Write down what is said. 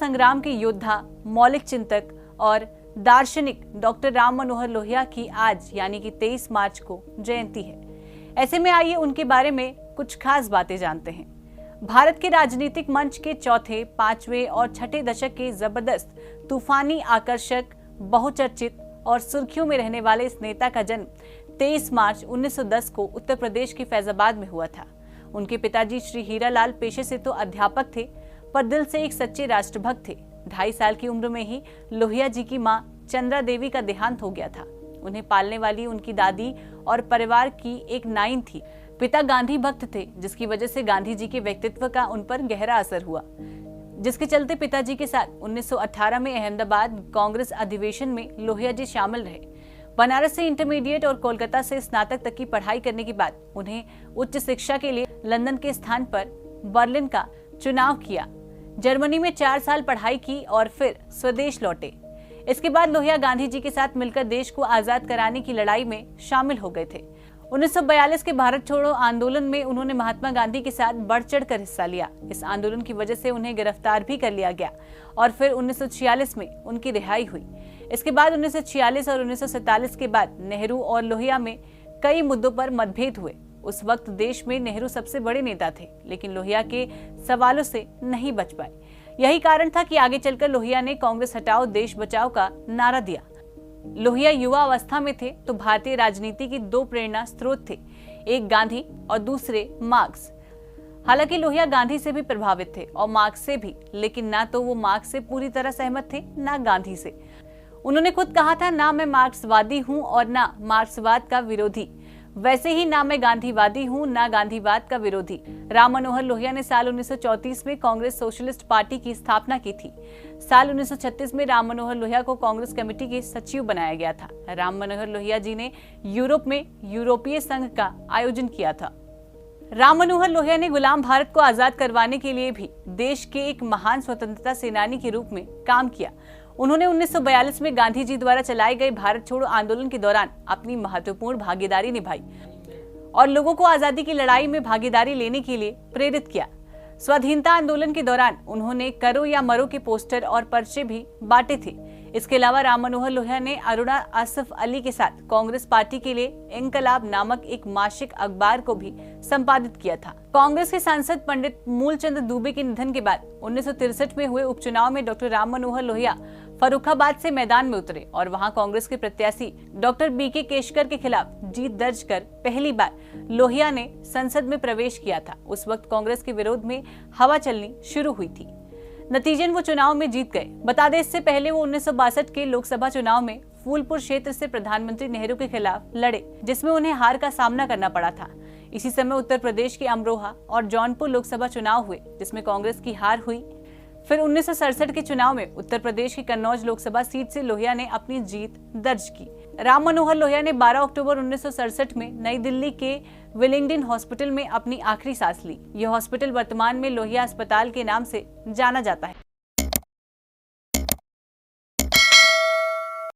संग्राम के योद्धा, मौलिक चिंतक और दार्शनिक डॉक्टर राम मनोहर लोहिया की आज यानी कि 23 मार्च को जयंती है। ऐसे में आइए उनके बारे में कुछ खास बातें जानते हैं। भारत के राजनीतिक मंच के चौथे, पांचवें और छठे दशक के जबरदस्त, तूफानी, आकर्षक, बहुचर्चित और सुर्खियों में रहने वाले इस नेता का जन्म 23 मार्च 1910 को उत्तर प्रदेश के फैजाबाद में हुआ था। उनके पिताजी श्री हीरालाल पेशे से तो अध्यापक थे, पर दिल से एक सच्चे राष्ट्रभक्त थे। 2.5 साल की उम्र में ही लोहिया जी की मां चंद्रा देवी का देहांत हो गया था। उन्हें पालने वाली उनकी दादी और परिवार की एक नाइन थी। पिता गांधी भक्त थे, जिसकी वजह से गांधी जी के व्यक्तित्व का उन पर गहरा असर हुआ, जिसके चलते पिताजी के साथ 1918 में अहमदाबाद कांग्रेस अधिवेशन में लोहिया जी शामिल रहे। बनारस से इंटरमीडिएट और कोलकाता से स्नातक तक की पढ़ाई करने के बाद उन्हें उच्च शिक्षा के लिए लंदन के स्थान पर बर्लिन का चुनाव किया। जर्मनी में 4 साल पढ़ाई की और फिर स्वदेश लौटे। इसके बाद लोहिया गांधी जी के साथ मिलकर देश को आजाद कराने की लड़ाई में शामिल हो गए थे। 1942 के भारत छोड़ो आंदोलन में उन्होंने महात्मा गांधी के साथ बढ़ चढ़कर हिस्सा लिया। इस आंदोलन की वजह से उन्हें गिरफ्तार भी कर लिया गया और फिर 1946 में उनकी रिहाई हुई। इसके बाद 1946 और 1947 के बाद नेहरू और लोहिया में कई मुद्दों पर मतभेद हुए। उस वक्त देश में नेहरू सबसे बड़े नेता थे, लेकिन लोहिया के सवालों से नहीं बच पाए। यही कारण था कि आगे चलकर लोहिया ने कांग्रेस हटाओ देश बचाओ का नारा दिया। लोहिया युवा अवस्था में थे तो भारतीय राजनीति की 2 प्रेरणा स्रोत थे, एक गांधी और दूसरे मार्क्स। हालांकि लोहिया गांधी से भी प्रभावित थे और मार्क्स से भी, लेकिन ना तो वो मार्क्स से पूरी तरह सहमत थे, ना गांधी से। उन्होंने खुद कहा था, ना मैं मार्क्सवादी हूं और ना मार्क्सवाद का विरोधी, वैसे ही ना मैं गांधीवादी हूं ना गांधीवाद का विरोधी। राम मनोहर लोहिया ने साल 1934 में कांग्रेस सोशलिस्ट पार्टी की स्थापना की थी। साल 1936 में राम मनोहर लोहिया को कांग्रेस कमेटी के सचिव बनाया गया था। राम मनोहर लोहिया जी ने यूरोप में यूरोपीय संघ का आयोजन किया था। राम मनोहर लोहिया ने गुलाम भारत को आजाद करवाने के लिए भी देश के एक महान स्वतंत्रता सेनानी के रूप में काम किया। उन्होंने 1942 में गांधी जी द्वारा चलाए गए भारत छोड़ो आंदोलन के दौरान अपनी महत्वपूर्ण भागीदारी निभाई और लोगों को आजादी की लड़ाई में भागीदारी लेने के लिए प्रेरित किया। स्वाधीनता आंदोलन के दौरान उन्होंने करो या मरो के पोस्टर और पर्चे भी बांटे थे। इसके अलावा राम मनोहर लोहिया ने अरुणा आसफ अली के साथ कांग्रेस पार्टी के लिए इंकलाब नामक एक मासिक अखबार को भी संपादित किया था। कांग्रेस के सांसद पंडित मूलचंद दुबे के निधन के बाद 1963 में हुए उपचुनाव में डॉक्टर राम मनोहर लोहिया फर्रुखाबाद से मैदान में उतरे और वहां कांग्रेस के प्रत्याशी डॉक्टर बीके केशकर के खिलाफ जीत दर्ज कर पहली बार लोहिया ने संसद में प्रवेश किया था। उस वक्त कांग्रेस के विरोध में हवा चलनी शुरू हुई थी। नतीजन वो चुनाव में जीत गए। बता दें, इससे पहले वो 1962 के लोकसभा चुनाव में फूलपुर क्षेत्र से प्रधानमंत्री नेहरू के खिलाफ लड़े, जिसमें उन्हें हार का सामना करना पड़ा था। इसी समय उत्तर प्रदेश के अमरोहा और जौनपुर लोकसभा चुनाव हुए, जिसमें कांग्रेस की हार हुई। फिर 1967 के चुनाव में उत्तर प्रदेश की कन्नौज लोकसभा सीट से लोहिया ने अपनी जीत दर्ज की। राम मनोहर लोहिया ने 12 अक्टूबर 1967 में नई दिल्ली के विलिंगडन हॉस्पिटल में अपनी आखिरी सांस ली। यह हॉस्पिटल वर्तमान में लोहिया अस्पताल के नाम से जाना जाता है।